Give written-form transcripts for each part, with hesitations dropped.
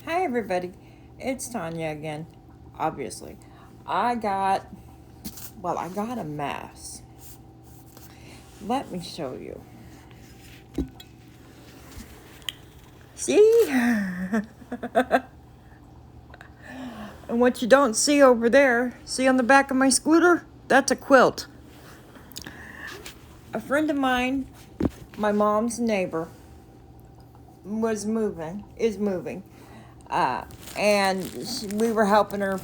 Hi, everybody. It's Tanya again. Obviously, I got, I got a mess. Let me show you. See? And what you don't see over there, see on the back of my scooter? That's a quilt. A friend of mine, my mom's neighbor, is moving. And we were helping her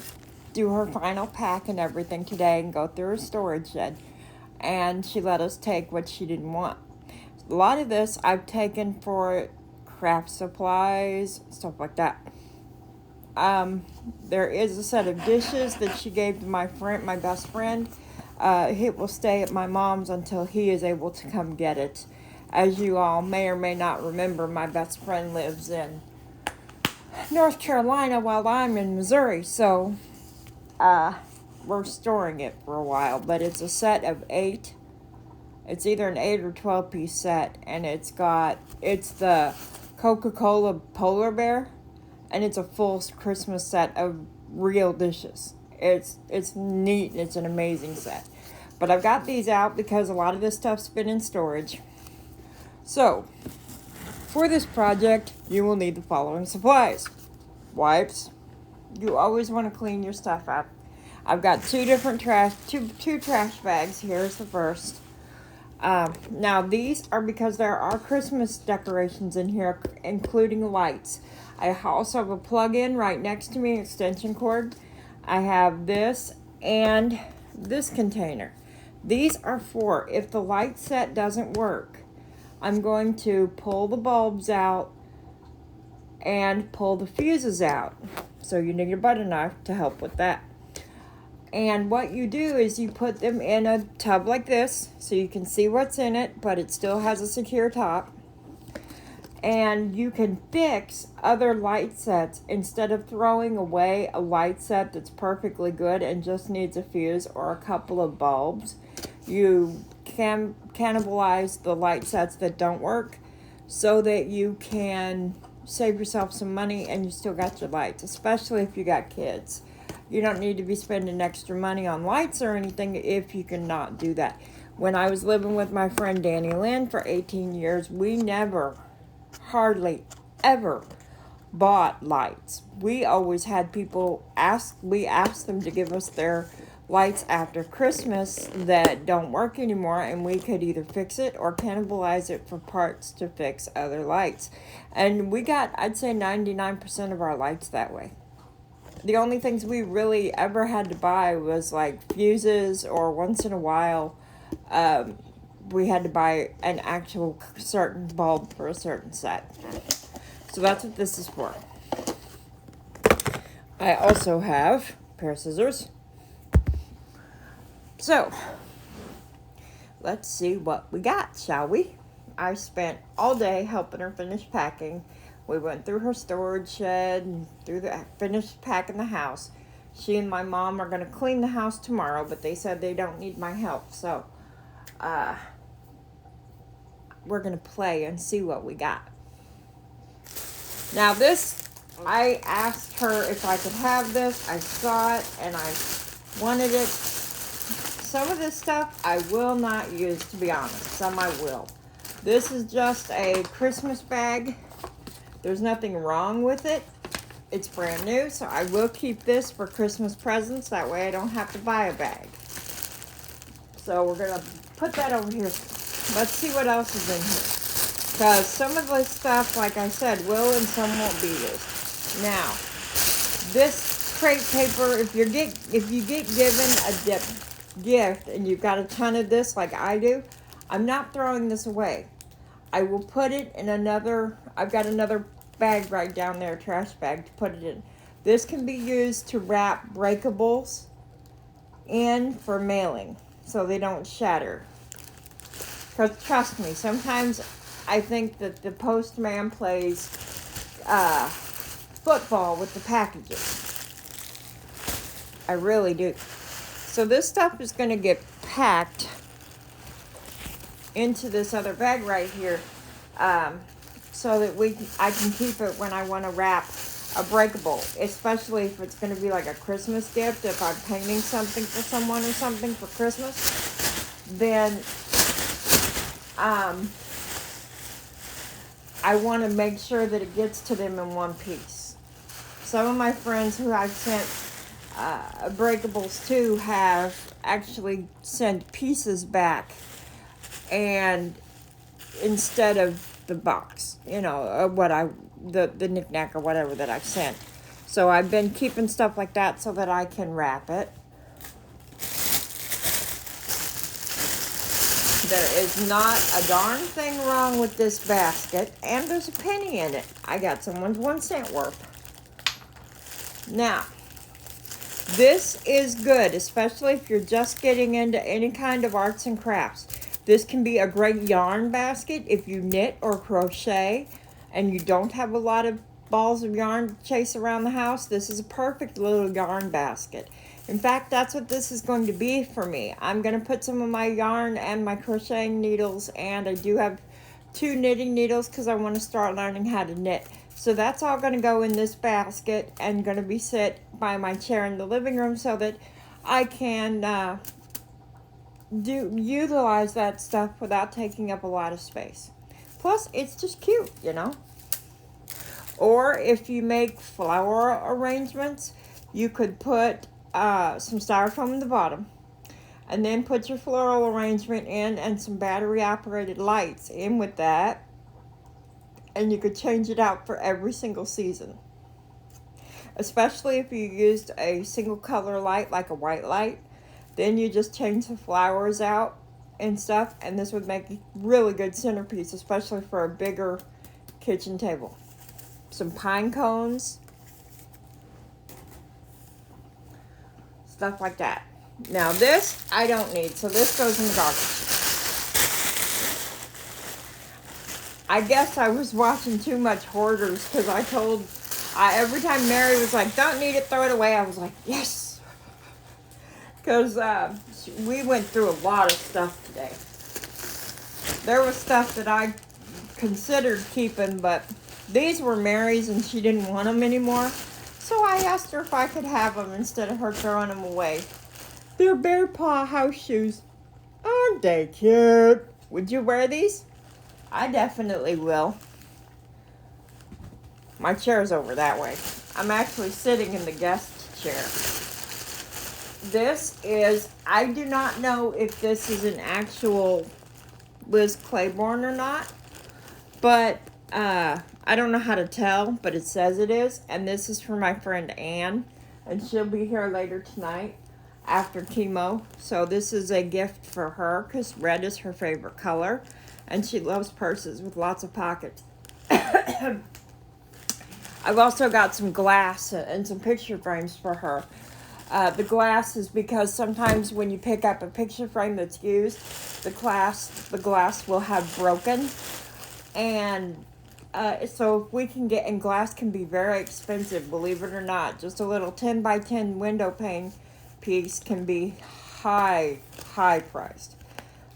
do her final pack and everything today and go through her storage shed. And she let us take what she didn't want. A lot of this I've taken for craft supplies, stuff like that. There is a set of dishes that she gave to my best friend. It will stay at my mom's until he is able to come get it. As you all may or may not remember, my best friend lives in North Carolina while I'm in Missouri, so we're storing it for a while. But it's a set of 8. It's either an 8 or 12 piece set, and it's the Coca-Cola Polar Bear, and it's a full Christmas set of real dishes. It's neat. It's an amazing set. But I've got these out because a lot of this stuff's been in storage. So, for this project, you will need the following supplies. Wipes. You always want to clean your stuff up. I've got two trash bags. Here's the first. Now these are because there are Christmas decorations in here, including lights. I also have a plug-in right next to me, extension cord. I have this and this container. These are for if the light set doesn't work. I'm going to pull the bulbs out and pull the fuses out. So you need a butter knife to help with that. And what you do is you put them in a tub like this so you can see what's in it, but it still has a secure top. And you can fix other light sets instead of throwing away a light set that's perfectly good and just needs a fuse or a couple of bulbs. You can cannibalize the light sets that don't work so that you can save yourself some money and you still got your lights, especially if you got kids. You don't need to be spending extra money on lights or anything if you can not do that. When I was living with my friend Danny Lynn for 18 years, we never, hardly ever bought lights. We always had people we asked them to give us their lights after Christmas that don't work anymore, and we could either fix it or cannibalize it for parts to fix other lights. And we got, I'd say, 99% of our lights that way. The only things we really ever had to buy was like fuses, or once in a while we had to buy an actual certain bulb for a certain set. So that's what this is for. I also have a pair of scissors. So let's see what we got, shall we? I spent all day helping her finish packing. We went through her storage shed and finished packing the house. She and my mom are going to clean the house tomorrow, but they said they don't need my help. So, we're going to play and see what we got. Now this, I asked her if I could have this. I saw it and I wanted it. Some of this stuff I will not use, to be honest. Some I will. This is just a Christmas bag. There's nothing wrong with it. It's brand new, so I will keep this for Christmas presents. That way I don't have to buy a bag. So we're going to put that over here. Let's see what else is in here. Because some of this stuff, like I said, will and some won't be used. Now, this crate paper, if you get given a gift and you've got a ton of this like I do, I'm not throwing this away. I will put it in I've got another bag right down there, trash bag, to put it in. This can be used to wrap breakables in for mailing so they don't shatter. Because trust me, sometimes I think that the postman plays football with the packages. I really do. So this stuff is going to get packed into this other bag right here. so that I can keep it when I want to wrap a breakable, especially if it's going to be like a Christmas gift. If I'm painting something for someone or something for Christmas, then I want to make sure that it gets to them in one piece. Some of my friends who I've sent breakables to have actually sent pieces back, and instead of the box, the knickknack or whatever that I've sent. So I've been keeping stuff like that so that I can wrap it. There is not a darn thing wrong with this basket, and there's a penny in it. I got someone's 1 cent worth. Now, this is good, especially if you're just getting into any kind of arts and crafts. This can be a great yarn basket if you knit or crochet and you don't have a lot of balls of yarn to chase around the house. This is a perfect little yarn basket. In fact, that's what this is going to be for me. I'm going to put some of my yarn and my crocheting needles, and I do have 2 knitting needles because I want to start learning how to knit. So that's all going to go in this basket and going to be set by my chair in the living room so that I can utilize that stuff without taking up a lot of space. Plus, it's just cute, Or if you make flower arrangements, you could put some styrofoam in the bottom, and then put your floral arrangement in and some battery operated lights in with that, and you could change it out for every single season. Especially if you used a single color light like a white light, then you just change the flowers out and stuff, and this would make a really good centerpiece, especially for a bigger kitchen table. Some pine cones, stuff like that. Now this I don't need, so this goes in the garbage. I guess I was watching too much Hoarders because every time Mary was like, don't need it, throw it away, I was like, yes. Because we went through a lot of stuff today. There was stuff that I considered keeping, but these were Mary's and she didn't want them anymore. So I asked her if I could have them instead of her throwing them away. They're bear paw house shoes. Aren't they cute? Would you wear these? I definitely will. My chair's over that way. I'm actually sitting in the guest chair. I do not know if this is an actual Liz Claiborne or not, but I don't know how to tell, but it says it is. And this is for my friend Anne, and she'll be here later tonight after chemo. So this is a gift for her because red is her favorite color, and she loves purses with lots of pockets. I've also got some glass and some picture frames for her. The glass is because sometimes when you pick up a picture frame that's used, the glass will have broken. And so if we can get, and glass can be very expensive, believe it or not. Just a little 10 by 10 window pane piece can be high priced.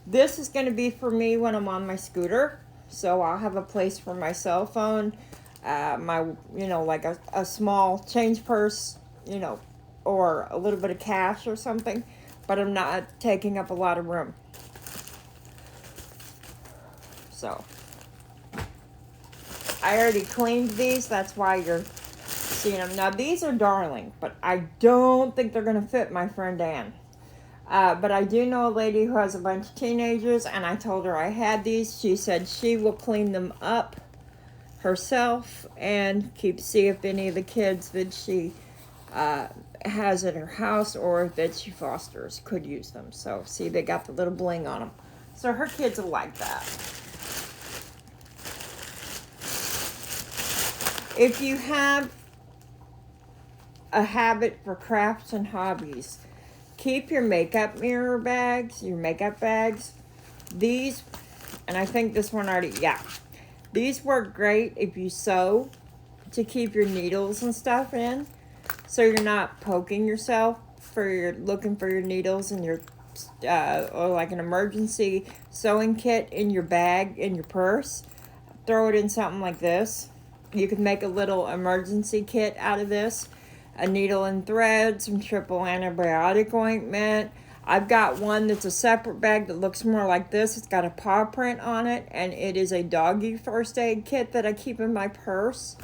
This is going to be for me when I'm on my scooter. So I'll have a place for my cell phone, like a small change purse, or a little bit of cash or something, but I'm not taking up a lot of room. So I already cleaned these, that's why you're seeing them. Now these are darling, but I don't think they're going to fit my friend Anne. But I do know a lady who has a bunch of teenagers, and I told her I had these. She said she will clean them up herself and see if any of the kids that she has at her house or that she fosters could use them. So see, they got the little bling on them. So her kids will like that. If you have a habit for crafts and hobbies, keep your makeup bags. These, and I think this one already, these work great if you sew to keep your needles and stuff in, so you're not poking yourself looking for your needles and your or like an emergency sewing kit in your bag, in your purse. throw it in something like this. You can make a little emergency kit out of this. A needle and thread, some triple antibiotic ointment. I've got one that's a separate bag that looks more like this. It's got a paw print on it, and it is a doggy first aid kit that I keep in my purse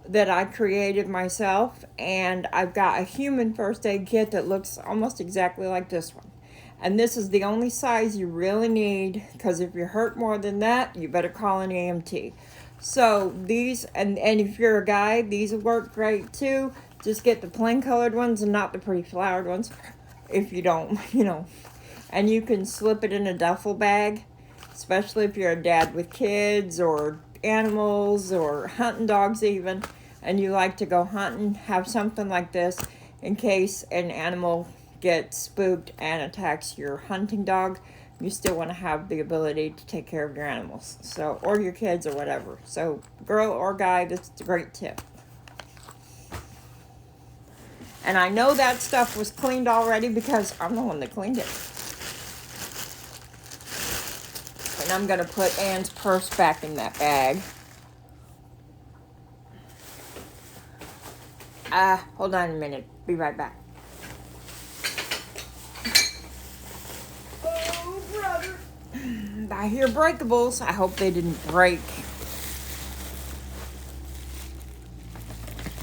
that I created myself. And I've got a human first aid kit that looks almost exactly like this one. And this is the only size you really need, because if you're hurt more than that, you better call an EMT. So these, and if you're a guy, these work great too. Just get the plain colored ones and not the pretty flowered ones, if you don't, And you can slip it in a duffel bag, especially if you're a dad with kids or animals or hunting dogs even, and you like to go hunting. Have something like this in case an animal gets spooked and attacks your hunting dog. You still want to have the ability to take care of your animals, so, or your kids or whatever. So girl or guy, that's a great tip. And I know that stuff was cleaned already because I'm the one that cleaned it. And I'm going to put Anne's purse back in that bag. Hold on a minute. Be right back. Oh, brother. I hear breakables. I hope they didn't break.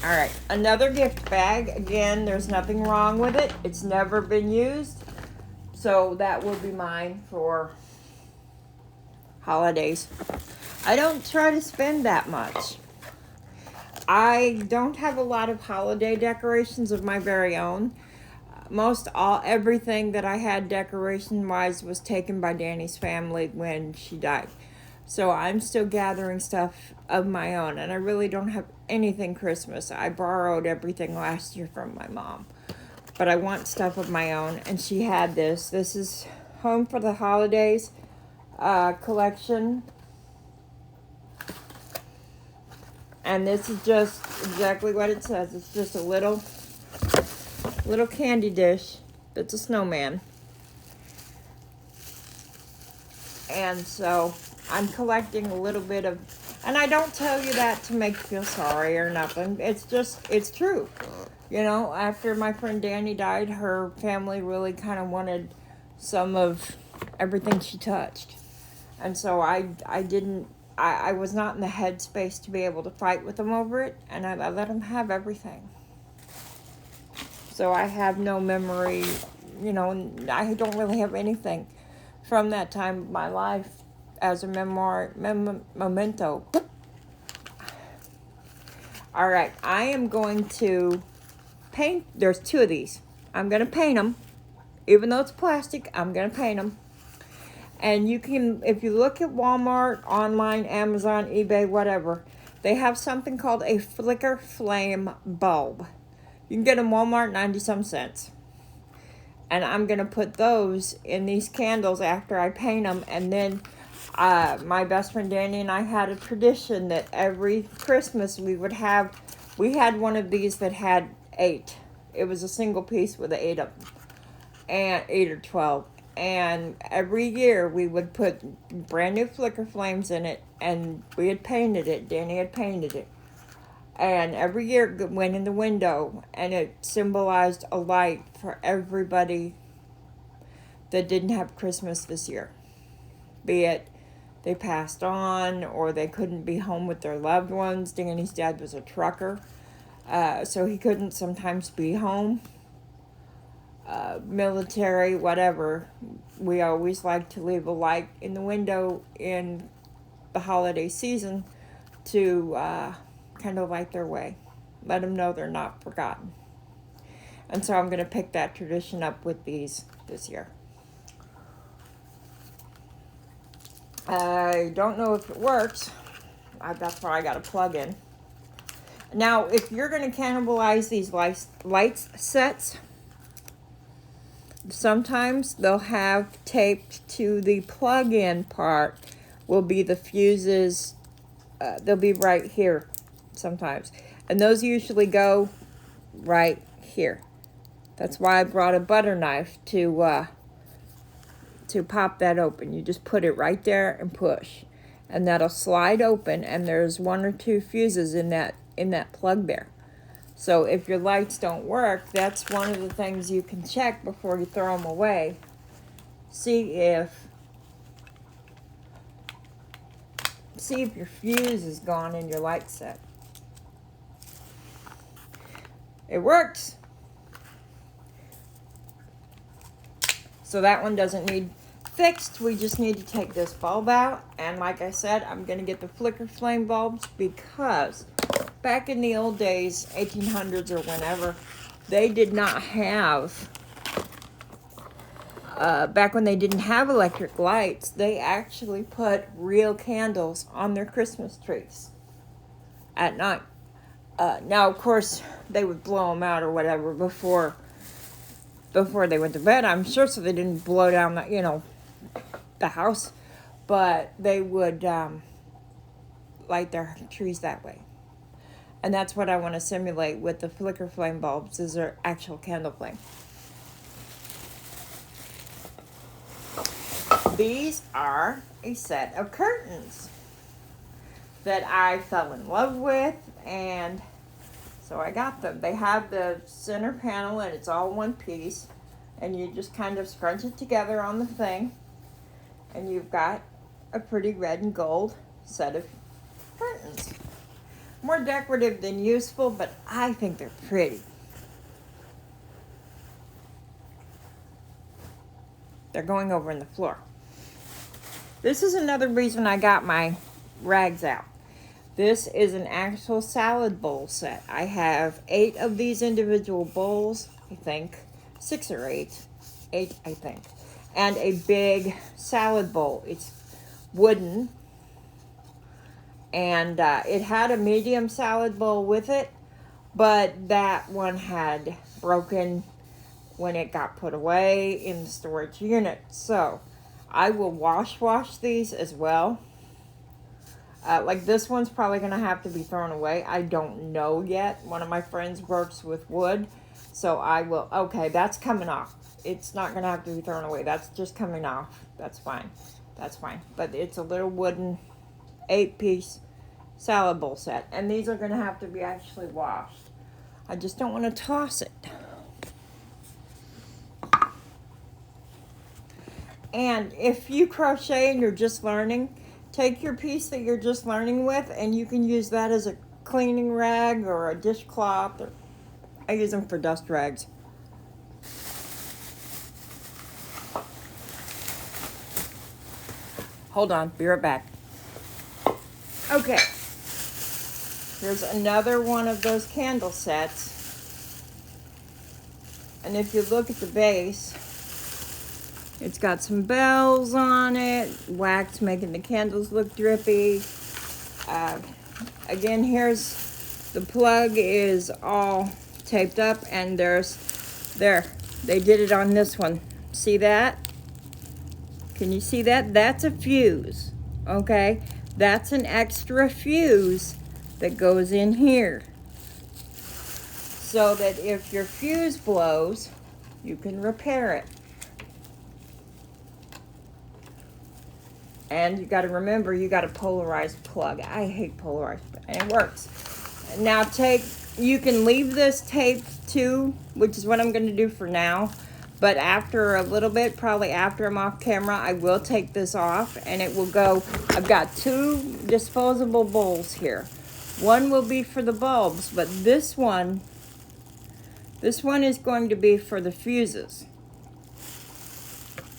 Alright, another gift bag. Again, there's nothing wrong with it. It's never been used. So that will be mine for holidays. I don't try to spend that much. I don't have a lot of holiday decorations of my very own. Everything that I had decoration-wise was taken by Danny's family when she died. So I'm still gathering stuff of my own, and I really don't have anything Christmas. I borrowed everything last year from my mom. But I want stuff of my own, and she had this. This is Home for the Holidays collection. And this is just exactly what it says. It's just a little candy dish that's a snowman. And so I'm collecting a little bit of, and I don't tell you that to make you feel sorry or nothing. It's true. After my friend Danny died, her family really kind of wanted some of everything she touched. And so I was not in the headspace to be able to fight with them over it, and I let them have everything. So I have no memory, I don't really have anything from that time of my life as a memento. All right, I am going to paint. There's two of these. I'm going to paint them. Even though it's plastic, I'm going to paint them. And you can, if you look at Walmart, online, Amazon, eBay, whatever, they have something called a flicker flame bulb. You can get them Walmart 90-some cents. And I'm going to put those in these candles after I paint them. And then my best friend Danny and I had a tradition that every Christmas we had one of these that had 8. It was a single piece with 8 of them. And 8 or 12. And every year we would put brand new flicker flames in it. And we had painted it. Danny had painted it. And every year it went in the window, and it symbolized a light for everybody that didn't have Christmas this year. Be it they passed on, or they couldn't be home with their loved ones. Danny's dad was a trucker, so he couldn't sometimes be home. Military, whatever. We always like to leave a light in the window in the holiday season to kind of light their way. Let them know they're not forgotten. And so I'm going to pick that tradition up with these this year. I don't know if it works. That's why I got a plug in. Now, if you're going to cannibalize these lights sets, sometimes they'll have taped to the plug-in part will be the fuses. They'll be right here sometimes. And those usually go right here. That's why I brought a butter knife to pop that open. You just put it right there and push. and that'll slide open, and there's 1 or 2 fuses in that plug there. So if your lights don't work, that's one of the things you can check before you throw them away. See if your fuse is gone in your light set. It works. So that one doesn't need fixed. We just need to take this bulb out. And like I said, I'm going to get the flicker flame bulbs because back in the old days, 1800s or whenever, they did not have, back when they didn't have electric lights, they actually put real candles on their Christmas trees at night. Now, of course, they would blow them out or whatever before they went to bed, I'm sure, so they didn't blow down the house. But they would light their trees that way. And that's what I want to simulate with the flicker flame bulbs, is their actual candle flame. These are a set of curtains that I fell in love with, and so I got them. They have the center panel, and it's all one piece, and you just kind of scrunch it together on the thing, and you've got a pretty red and gold set of curtains. More decorative than useful, but I think they're pretty. They're going over in the floor. This is another reason I got my rags out. This is an actual salad bowl set. I have 8 of these individual bowls, I think. 6 or 8. 8, I think. And a big salad bowl. It's wooden. And it had a medium salad bowl with it, but that one had broken when it got put away in the storage unit. So I will wash these as well. Like this one's probably going to have to be thrown away. I don't know yet. One of my friends works with wood, so I will. Okay, that's coming off. It's not going to have to be thrown away. That's just coming off. That's fine. That's fine. But it's a little wooden 8-piece salad bowl set. And these are going to have to be actually washed. I just don't want to toss it. And if you crochet and you're just learning, take your piece that you're just learning with, and you can use that as a cleaning rag or a dishcloth. Or I use them for dust rags. Hold on, be right back. Okay. Here's another one of those candle sets. And if you look at the base, it's got some bells on it, wax making the candles look drippy. Again, here's the plug is all taped up, and there. They did it on this one. See that? Can you see that? That's a fuse, okay? That's an extra fuse that goes in here, so that if your fuse blows, you can repair it. And you got to remember, you got a polarized plug. I hate polarized, and it works. Now you can leave this taped too, which is what I'm going to do for now. But after a little bit, probably after I'm off camera, I will take this off, and it will go. I've got 2 disposable bowls here. One will be for the bulbs, but this one is going to be for the fuses.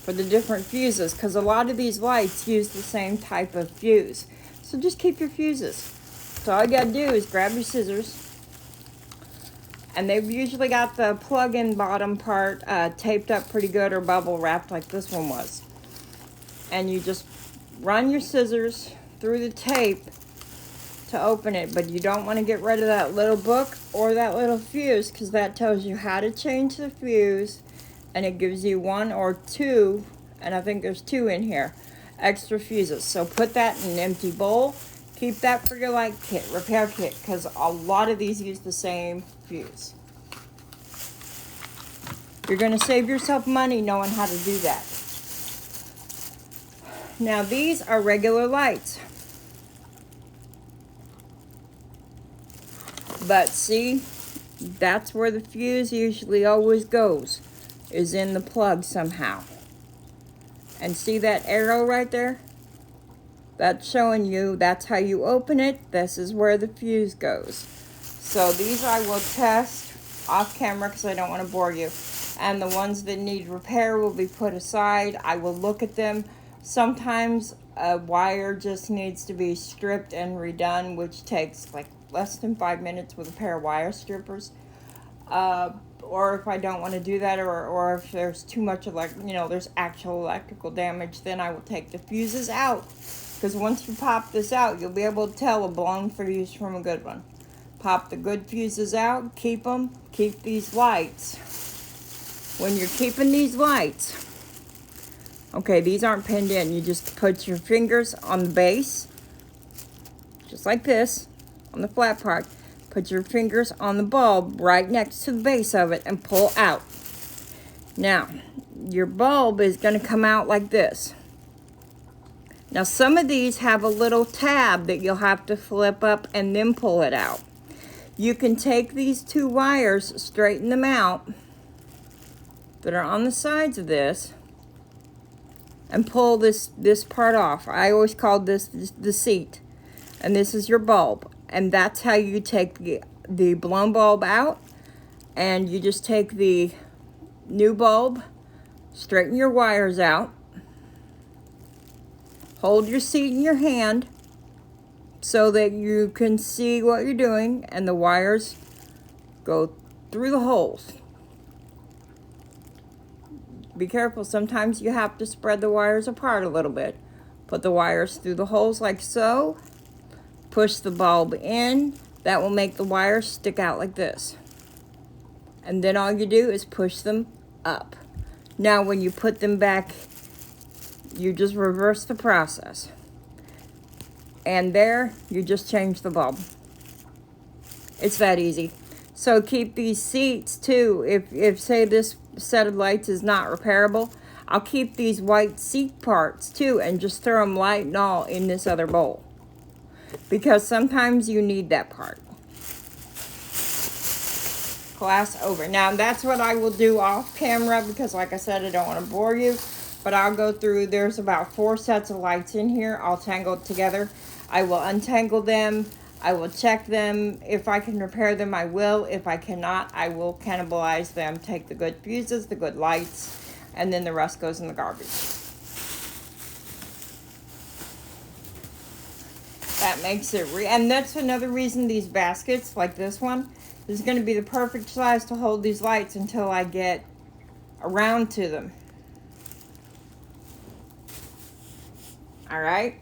For the different fuses, because a lot of these lights use the same type of fuse. So just keep your fuses. So all you gotta do is grab your scissors, and they've usually got the plug-in bottom part taped up pretty good or bubble wrapped like this one was. And you just run your scissors through the tape to open it, but you don't want to get rid of that little book or that little fuse, because that tells you how to change the fuse. And it gives you 1 or 2, and I think there's 2 in here, extra fuses. So put that in an empty bowl. Keep that for your light kit, repair kit, because a lot of these use the same fuse. You're going to save yourself money knowing how to do that. Now these are regular lights. But see, that's where the fuse usually always goes, is in the plug somehow. And see that arrow right there? That's showing you that's how you open it. This is where the fuse goes. So these I will test off camera because I don't want to bore you. And the ones that need repair will be put aside. I will look at them. Sometimes a wire just needs to be stripped and redone, which takes like less than 5 minutes with a pair of wire strippers. Or if I don't want to do that, or if there's too much there's actual electrical damage, then I will take the fuses out. Because once you pop this out, you'll be able to tell a blown fuse from a good one. Pop the good fuses out, keep them, keep these lights. When you're keeping these lights, okay, these aren't pinned in. You just put your fingers on the base, just like this, on the flat part. Put your fingers on the bulb right next to the base of it and pull out. Now, your bulb is going to come out like this. Now, some of these have a little tab that you'll have to flip up and then pull it out. You can take these two wires, straighten them out that are on the sides of this, and pull this part off. I always called this the seat. And this is your bulb. And that's how you take the blown bulb out. And you just take the new bulb, straighten your wires out, hold your seat in your hand so that you can see what you're doing, and the wires go through the holes. Be careful, sometimes you have to spread the wires apart a little bit. Put the wires through the holes like so. Push the bulb in. That will make the wires stick out like this. And then all you do is push them up. Now when you put them back, you just reverse the process. And there, you just change the bulb. It's that easy. So keep these seats too. If say this set of lights is not repairable, I'll keep these white seat parts too and just throw them light and all in this other bowl. Because sometimes you need that part. Class over. Now that's what I will do off camera because like I said, I don't want to bore you. But I'll go through, there's about 4 sets of lights in here, all tangled together. I will untangle them. I will check them. If I can repair them, I will. If I cannot, I will cannibalize them. Take the good fuses, the good lights, and then the rest goes in the garbage. That makes it, and that's another reason these baskets, like this one, is going to be the perfect size to hold these lights until I get around to them. All right.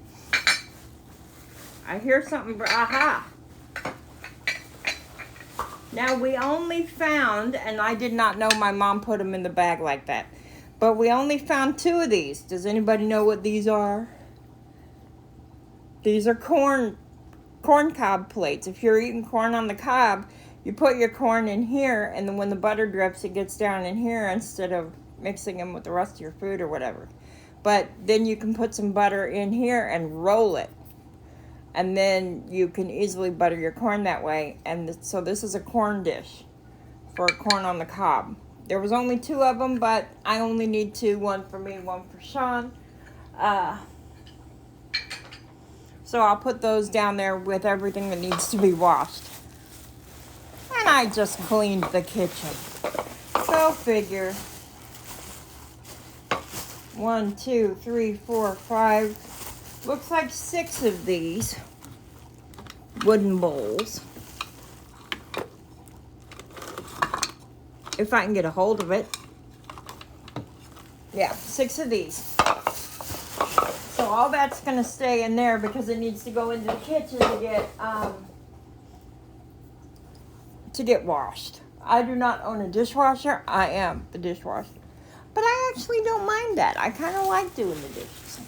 I hear something. Aha. Now we only found, and I did not know my mom put them in the bag like that, but we only found 2 of these. Does anybody know what these are? These are corn cob plates. If you're eating corn on the cob, you put your corn in here, and then when the butter drips, it gets down in here instead of mixing them with the rest of your food or whatever. But then you can put some butter in here and roll it. And then you can easily butter your corn that way. And so this is a corn dish for corn on the cob. There was only 2 of them, but I only need 2. One for me, one for Sean. So I'll put those down there with everything that needs to be washed. And I just cleaned the kitchen. Go figure. 1, 2, 3, 4, 5. Looks like 6 of these wooden bowls. If I can get a hold of it. Yeah, 6 of these. So all that's going to stay in there because it needs to go into the kitchen to get washed. I do not own a dishwasher. I am the dishwasher. But I actually don't mind that. I kind of like doing the dishes.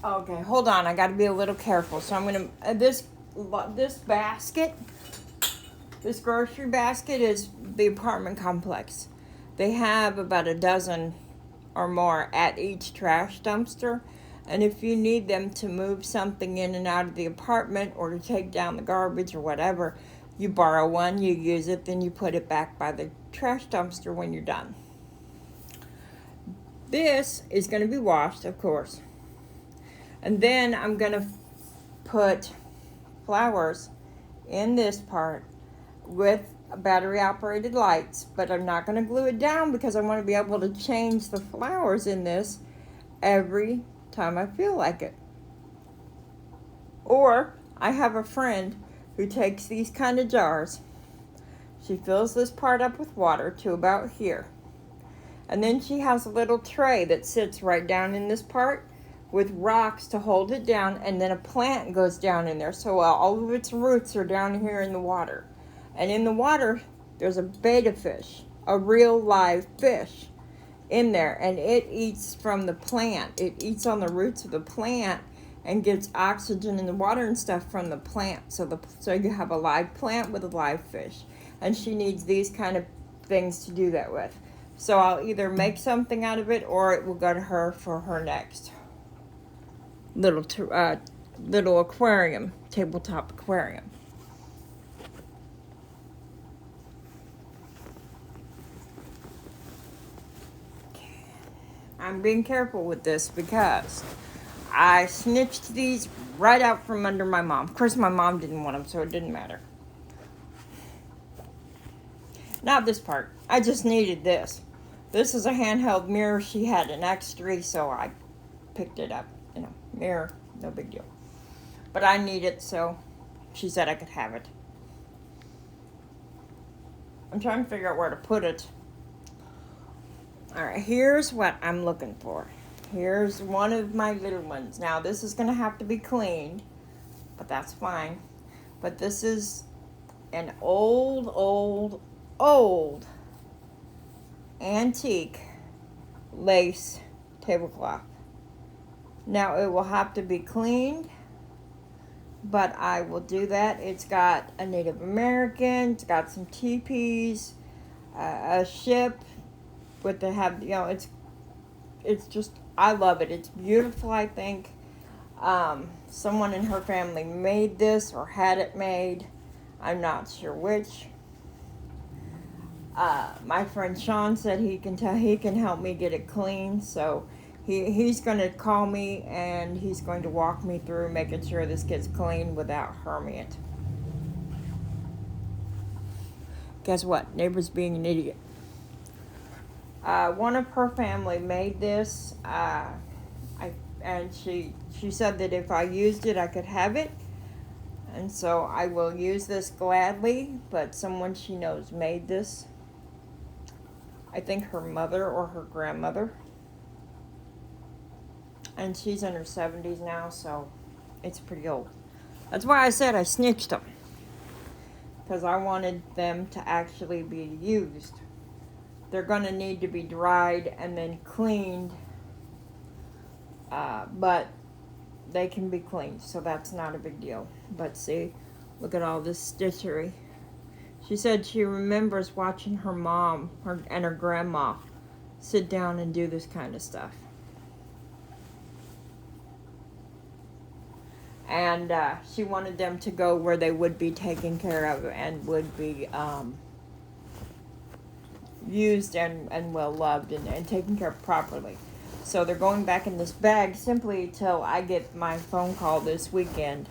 Okay, hold on. I got to be a little careful. So I'm going to, this basket, this grocery basket is the apartment complex. They have about a dozen or more at each trash dumpster. And if you need them to move something in and out of the apartment or to take down the garbage or whatever, you borrow one, you use it, then you put it back by the trash dumpster when you're done. This is going to be washed, of course. And then I'm going to put flowers in this part with battery operated lights, but I'm not going to glue it down because I want to be able to change the flowers in this every time I feel like it. Or I have a friend who takes these kind of jars. She fills this part up with water to about here. And then she has a little tray that sits right down in this part with rocks to hold it down, and then a plant goes down in there. So all of its roots are down here in the water. And in the water, there's a betta fish, a real live fish in there, and it eats from the plant. It eats on the roots of the plant and gets oxygen in the water and stuff from the plant. So you have a live plant with a live fish. And she needs these kind of things to do that with. So I'll either make something out of it or it will go to her for her next little aquarium, tabletop aquarium. I'm being careful with this because I snitched these right out from under my mom. Of course, my mom didn't want them, so it didn't matter. Not this part. I just needed this. This is a handheld mirror. She had an X3, so I picked it up. Mirror, no big deal. But I need it, so she said I could have it. I'm trying to figure out where to put it. Alright, here's what I'm looking for. Here's one of my little ones. Now, this is going to have to be cleaned, but that's fine. But this is an old antique lace tablecloth. Now, it will have to be cleaned, but I will do that. It's got a Native American, it's got some teepees, a ship with the it's just, I love it. It's beautiful, I think. Someone in her family made this or had it made. I'm not sure which. My friend Sean said he can help me get it clean, so he's going to call me and he's going to walk me through making sure this gets clean without harming it. Guess what? Neighbor's being an idiot. One of her family made this, and she said that if I used it, I could have it. And so I will use this gladly, but someone she knows made this. I think her mother or her grandmother. And she's in her 70s now, so it's pretty old. That's why I said I snitched them. Because I wanted them to actually be used. They're going to need to be dried and then cleaned. But they can be cleaned, so that's not a big deal. But see, look at all this stitchery. She said she remembers watching her mom and her grandma sit down and do this kind of stuff. And she wanted them to go where they would be taken care of and would be used and well loved and taken care of properly. So they're going back in this bag simply till I get my phone call this weekend.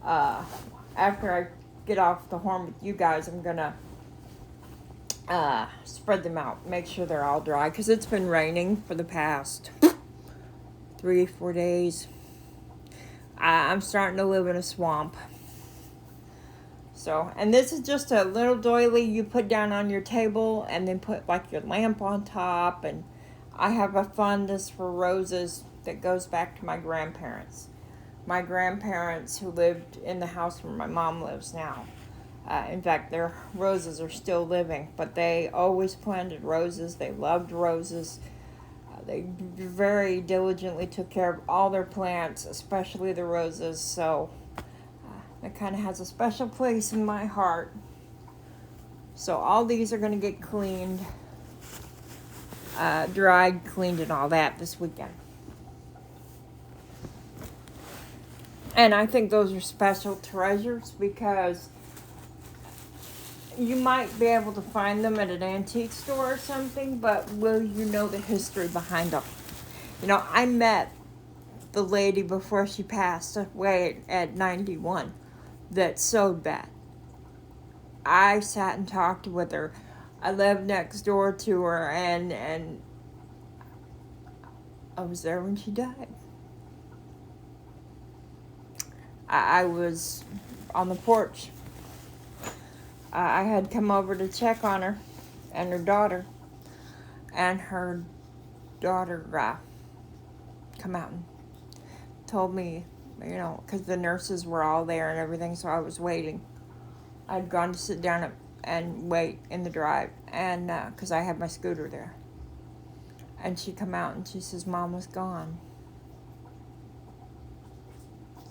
After I get off the horn with you guys, I'm going to spread them out, make sure they're all dry, because it's been raining for the past 3-4 days. I'm starting to live in a swamp. So, and this is just a little doily you put down on your table and then put like your lamp on top. And I have a fundus for roses that goes back to my grandparents. My grandparents who lived in the house where my mom lives now. In fact, their roses are still living, but they always planted roses. They loved roses. They very diligently took care of all their plants, especially the roses, so it kind of has a special place in my heart. So all these are going to get cleaned, dried, cleaned, and all that this weekend. And I think those are special treasures because you might be able to find them at an antique store or something, but will you know the history behind them? You know, I met the lady before she passed away at 91 that sewed that. I sat and talked with her. I lived next door to her, and I was there when she died. I was on the porch. I had come over to check on her and her daughter. And her daughter come out and told me, you know, because the nurses were all there and everything, so I was waiting. I'd gone to sit down and wait in the drive, and because I had my scooter there. And she come out and she says, Mom was gone.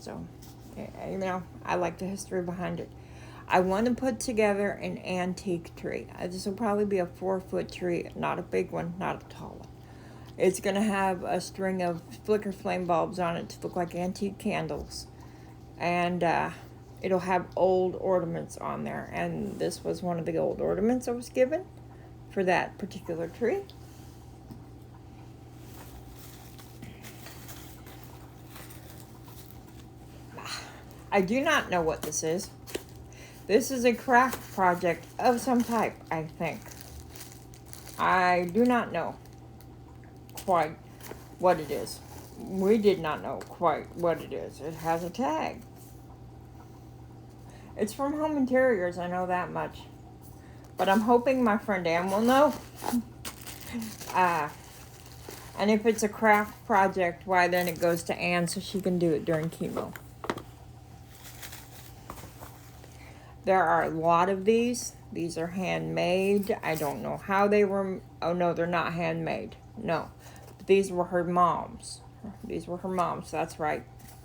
So, you know, I like the history behind it. I want to put together an antique tree. This will probably be a 4-foot tree, not a big one, not a tall one. It's going to have a string of flicker flame bulbs on it to look like antique candles. And it'll have old ornaments on there. And this was one of the old ornaments I was given for that particular tree. I do not know what this is. This is a craft project of some type, I think. I do not know quite what it is. We did not know quite what it is. It has a tag. It's from Home Interiors, I know that much. But I'm hoping my friend Ann will know. And if it's a craft project, why then it goes to Ann so she can do it during chemo. There are a lot of these. These are handmade. I don't know how they were. Oh, no, they're not handmade. No. But these were her mom's. These were her mom's. That's right.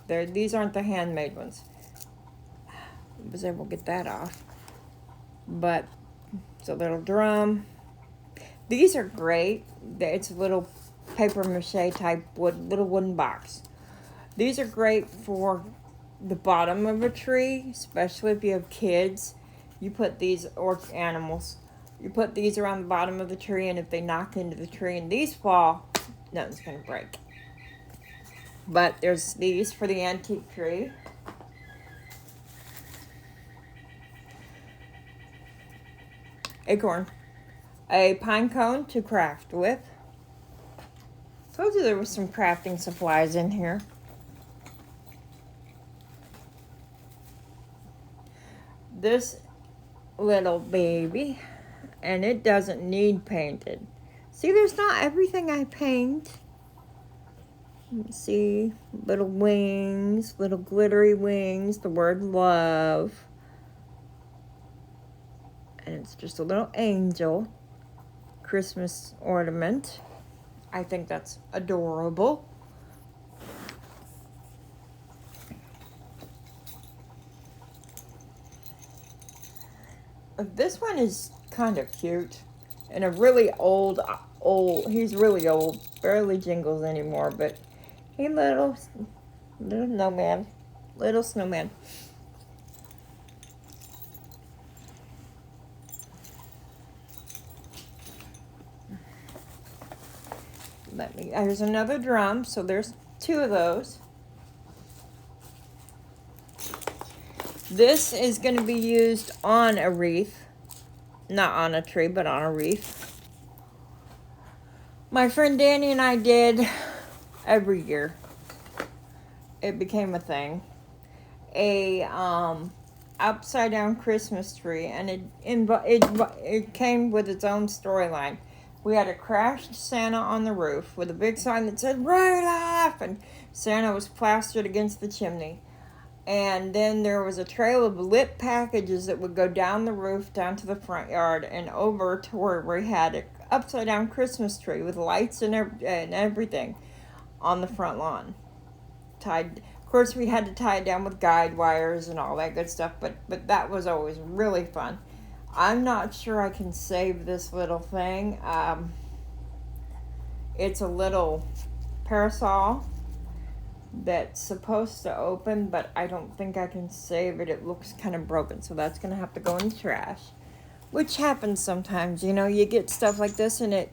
These aren't the handmade ones. I was able to get that off. But it's a little drum. These are great. It's a little paper mache type little wooden box. These are great for the bottom of a tree, especially if you have kids. You put these, or animals, you put these around the bottom of the tree, and if they knock into the tree and these fall, nothing's going to break. But there's these for the antique tree. Acorn. A pine cone to craft with. Told you there was some crafting supplies in here. This little baby, and it doesn't need painted. See, there's not everything I paint. See, little wings, little glittery wings, the word love. And it's just a little angel Christmas ornament. I think that's adorable. This one is kind of cute. And a really old, he's really old, barely jingles anymore, but hey, little snowman. Little snowman. There's another drum, so there's 2 of those. This is going to be used on a wreath. Not on a tree, but on a wreath. My friend Danny and I did every year. It became a thing. A upside down Christmas tree, and it came with its own storyline. We had a crashed Santa on the roof with a big sign that said "Right Off," and Santa was plastered against the chimney. And then there was a trail of lit packages that would go down the roof, down to the front yard, and over to where we had an upside-down Christmas tree with lights and everything on the front lawn. Of course, we had to tie it down with guide wires and all that good stuff, but that was always really fun. I'm not sure I can save this little thing. It's a little parasol that's supposed to open, but I don't think I can save it. It looks kind of broken, so that's going to have to go in the trash. Which happens sometimes, you know, you get stuff like this and it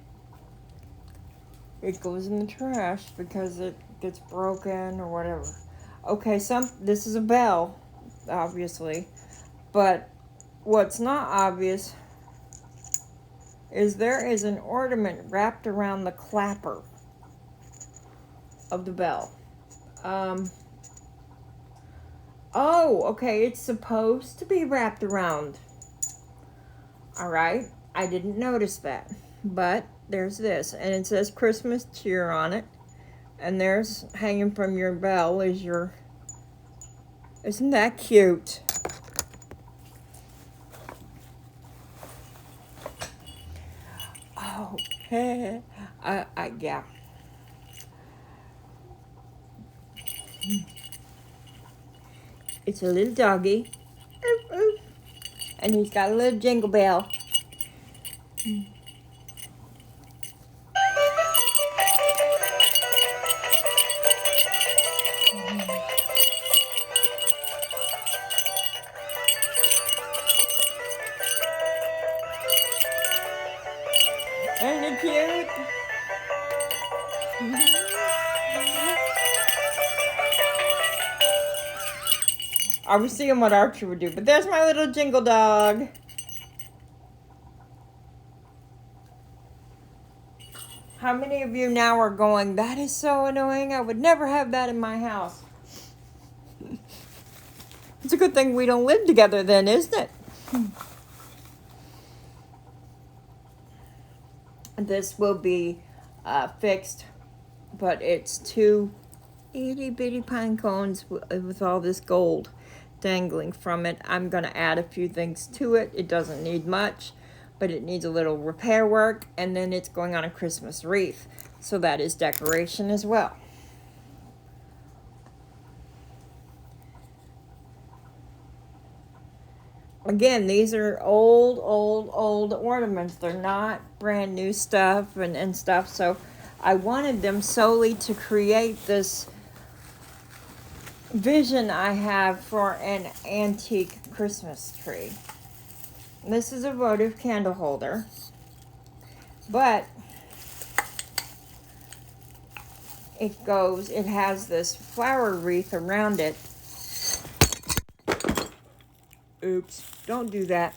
goes in the trash because it gets broken or whatever. Okay, this is a bell, obviously, but what's not obvious is there is an ornament wrapped around the clapper of the bell. Oh, okay, it's supposed to be wrapped around. Alright, I didn't notice that. But there's this, and it says Christmas cheer on it. And there's, hanging from your bell is your... Isn't that cute? Oh, yeah. It's a little doggy. Oof, oof. And he's got a little jingle bell. Isn't it cute? I was seeing what Archie would do, but there's my little jingle dog. How many of you now are going, that is so annoying, I would never have that in my house? It's a good thing we don't live together then, isn't it? This will be fixed, but it's 2 itty bitty pine cones with all this gold dangling from it. I'm going to add a few things to it. It doesn't need much, but it needs a little repair work, and then it's going on a Christmas wreath. So that is decoration as well. Again, these are old ornaments. They're not brand new stuff and stuff. So I wanted them solely to create this vision I have for an antique Christmas tree. This is a votive candle holder, but it has this flower wreath around it. Oops, don't do that.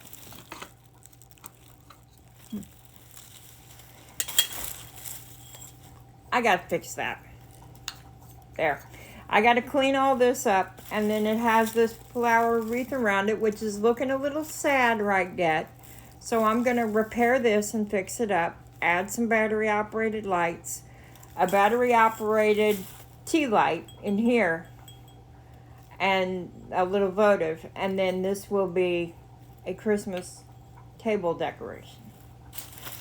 I gotta fix that. There. I gotta clean all this up, and then it has this flower wreath around it, which is looking a little sad right yet. So I'm gonna repair this and fix it up, add some battery operated lights, a battery operated tea light in here, and a little votive, and then this will be a Christmas table decoration.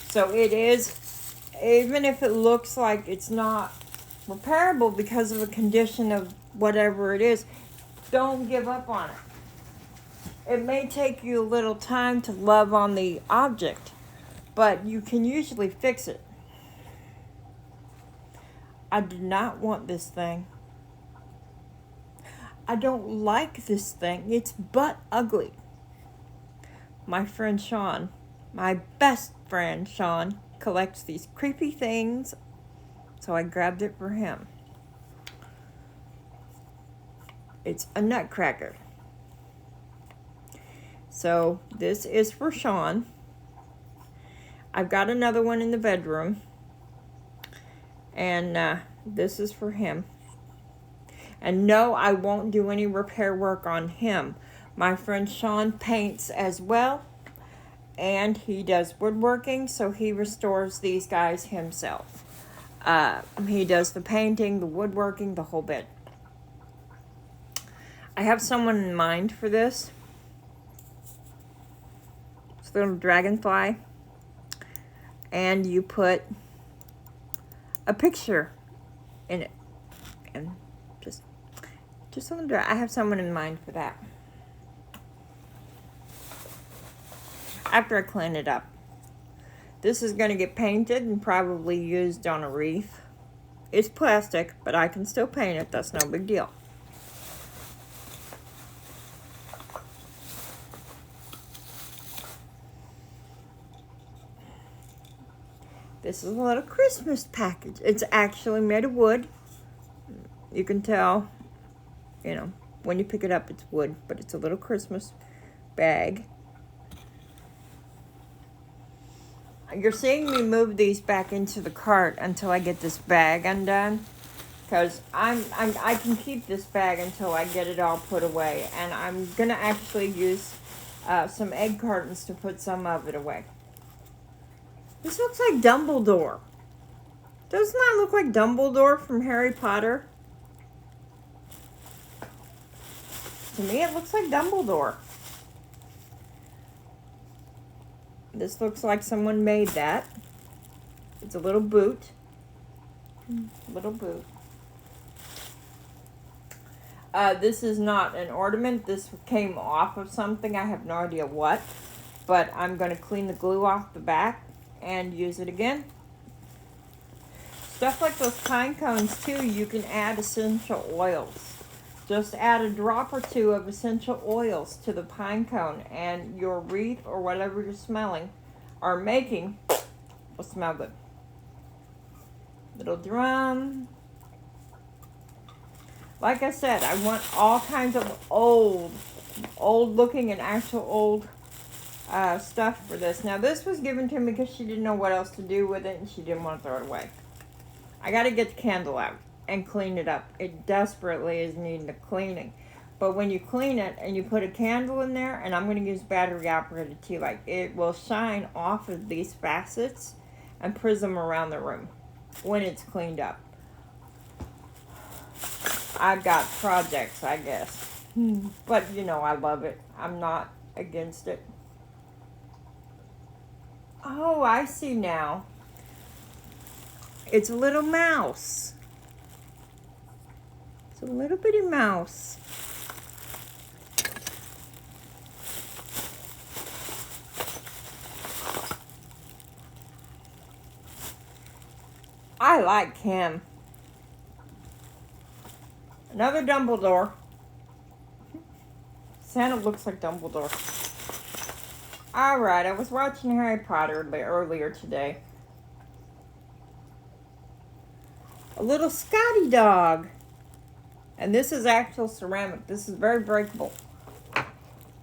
So it is, even if it looks like it's not repairable because of a condition of whatever it is, don't give up on it. It may take you a little time to love on the object, but you can usually fix it. I do not want this thing. I don't like this thing. It's but ugly. My friend Sean, my best friend Sean, collects these creepy things, so I grabbed it for him. It's a nutcracker. So this is for Sean. I've got another one in the bedroom, and this is for him. And no, I won't do any repair work on him. My friend Sean paints as well, and he does woodworking, so he restores these guys himself. He does the painting, the woodworking, the whole bit. I have someone in mind for this. It's a little dragonfly, and you put a picture in it, and just on the I have someone in mind for that. After I clean it up. This is going to get painted and probably used on a wreath. It's plastic, but I can still paint it. That's no big deal. This is a little Christmas package. It's actually made of wood. You can tell, you know, when you pick it up, it's wood, but it's a little Christmas bag. You're seeing me move these back into the cart until I get this bag undone, because I can keep this bag until I get it all put away, and I'm gonna actually use some egg cartons to put some of it away. This looks like Dumbledore. Doesn't that look like Dumbledore from Harry Potter? To me, it looks like Dumbledore. This looks like someone made that. It's a little boot. Little boot. This is not an ornament. This came off of something. I have no idea what. But I'm going to clean the glue off the back and use it again. Stuff like those pine cones too, you can add essential oils. Just add a drop or two of essential oils to the pine cone, and your wreath or whatever you're smelling or making will smell good. Little drum. Like I said, I want all kinds of old looking and actual old stuff for this. Now this was given to me because she didn't know what else to do with it and she didn't want to throw it away. I got to get the candle out and clean it up. It desperately is needing a cleaning. But when you clean it and you put a candle in there, and I'm going to use battery operated tea light, it will shine off of these facets and prism around the room when it's cleaned up. I've got projects, I guess. But you know, I love it. I'm not against it. Oh, I see now. It's a little mouse. It's a little bitty mouse. I like him. Another Dumbledore. Santa looks like Dumbledore. Alright, I was watching Harry Potter earlier today. A little Scotty dog. And this is actual ceramic. This is very breakable.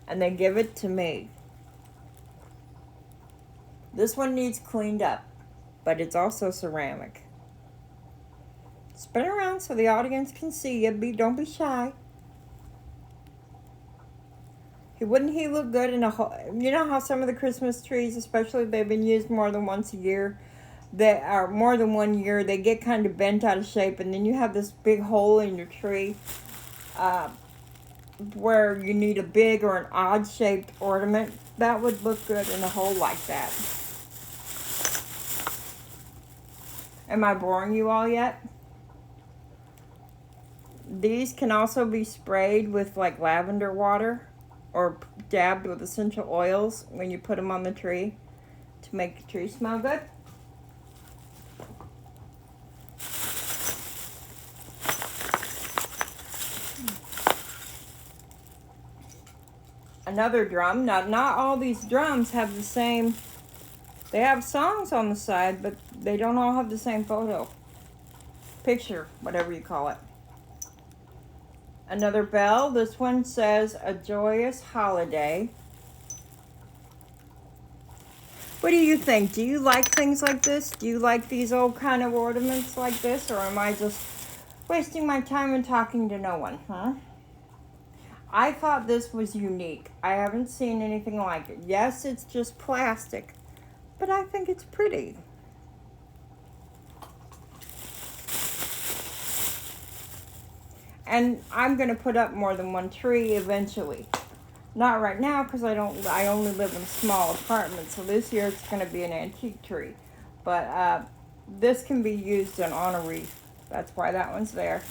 And they give it to me. This one needs cleaned up, but it's also ceramic. Spin around so the audience can see you. Don't be shy. Wouldn't he look good in a whole... You know how some of the Christmas trees, especially, they've been used more than once a year. They are more than 1 year. They get kind of bent out of shape, and then you have this big hole in your tree where you need a big or an odd-shaped ornament. That would look good in a hole like that. Am I boring you all yet? These can also be sprayed with like lavender water or dabbed with essential oils when you put them on the tree to make the tree smell good. Another drum. Now, not all these drums have the same... They have songs on the side, but they don't all have the same photo. Picture, whatever you call it. Another bell. This one says, "A Joyous Holiday." What do you think? Do you like things like this? Do you like these old kind of ornaments like this? Or am I just wasting my time and talking to no one, huh? I thought this was unique. I haven't seen anything like it. Yes, it's just plastic, but I think it's pretty. And I'm going to put up more than one tree eventually. Not right now because I only live in small apartments. So this year it's going to be an antique tree. But this can be used on a wreath. That's why that one's there.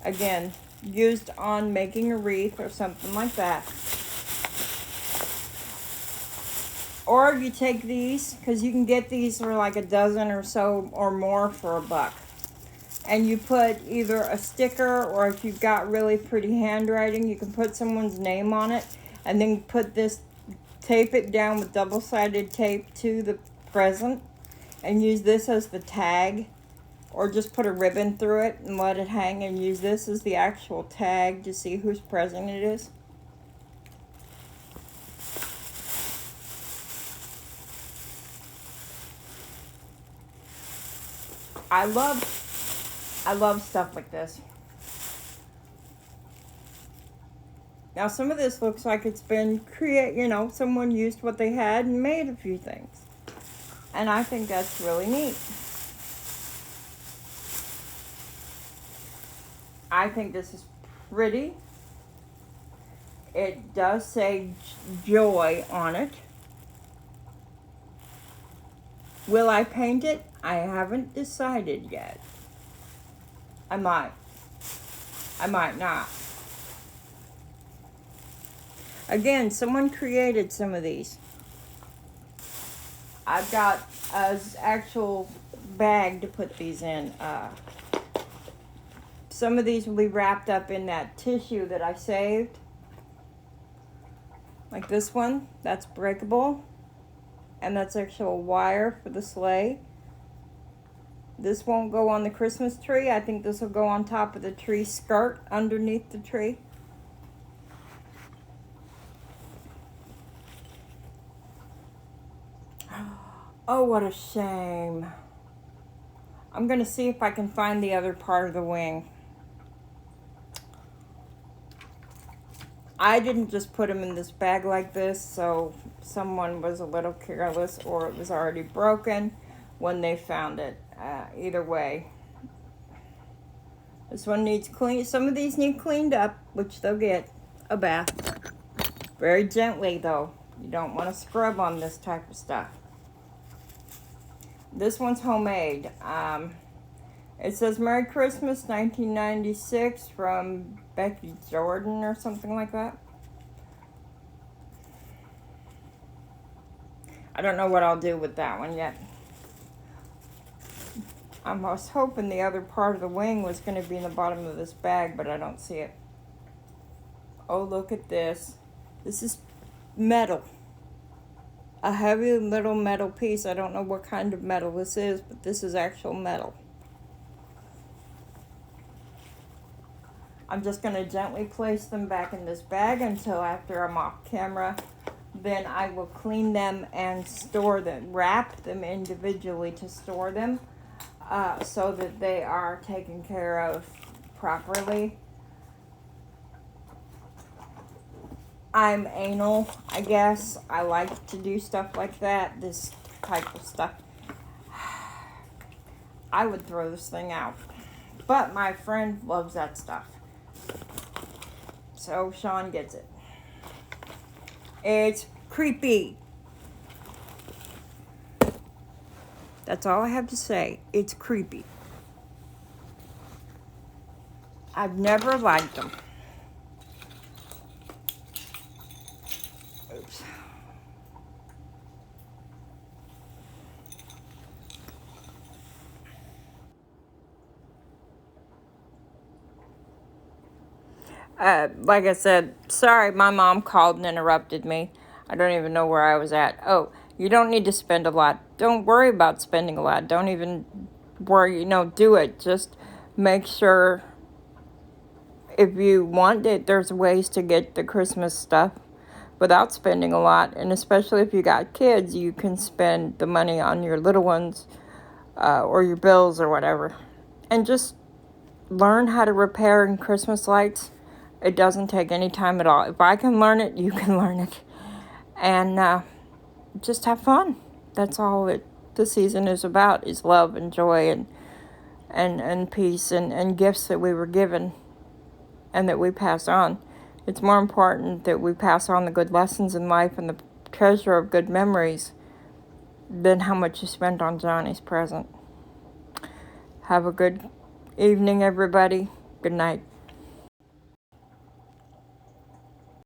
Again, used on making a wreath or something like that. Or you take these, because you can get these for like a dozen or so or more for $1. And you put either a sticker, or if you've got really pretty handwriting, you can put someone's name on it. And then put this, tape it down with double-sided tape to the present. And use this as the tag. Or just put a ribbon through it and let it hang, and use this as the actual tag to see whose present it is. I love stuff like this. Now some of this looks like it's been someone used what they had and made a few things. And I think that's really neat. I think this is pretty. It does say joy on it. Will I paint it? I haven't decided yet. I might. I might not. Again, someone created some of these. I've got an actual bag to put these in. Some of these will be wrapped up in that tissue that I saved. Like this one, that's breakable. And that's actual wire for the sleigh. This won't go on the Christmas tree. I think this will go on top of the tree skirt underneath the tree. Oh, what a shame. I'm going to see if I can find the other part of the wing. I didn't just put them in this bag like this, so someone was a little careless, or it was already broken when they found it. Either way. This one needs clean. Some of these need cleaned up, which they'll get a bath. Very gently, though. You don't want to scrub on this type of stuff. This one's homemade. It says Merry Christmas 1996 from Becky Jordan or something like that. I don't know what I'll do with that one yet. I was hoping the other part of the wing was going to be in the bottom of this bag, but I don't see it. Oh, look at this. This is metal. A heavy little metal piece. I don't know what kind of metal this is, but this is actual metal. I'm just going to gently place them back in this bag until after I'm off camera. Then I will clean them and store them, wrap them individually to store them so that they are taken care of properly. I'm anal, I guess. I like to do stuff like that, this type of stuff. I would throw this thing out. But my friend loves that stuff. So Sean gets it. It's creepy. That's all I have to say. It's creepy. I've never liked them. Oops. Like I said, sorry, my mom called and interrupted me. I don't even know where I was at. Oh, you don't need to spend a lot. Don't worry about spending a lot. Don't even worry, do it. Just make sure if you want it, there's ways to get the Christmas stuff without spending a lot. And especially if you got kids, you can spend the money on your little ones or your bills or whatever. And just learn how to repair Christmas lights. It doesn't take any time at all. If I can learn it, you can learn it. And just have fun. That's all the season is about, is love and joy and peace and gifts that we were given and that we pass on. It's more important that we pass on the good lessons in life and the treasure of good memories than how much you spent on Johnny's present. Have a good evening, everybody. Good night.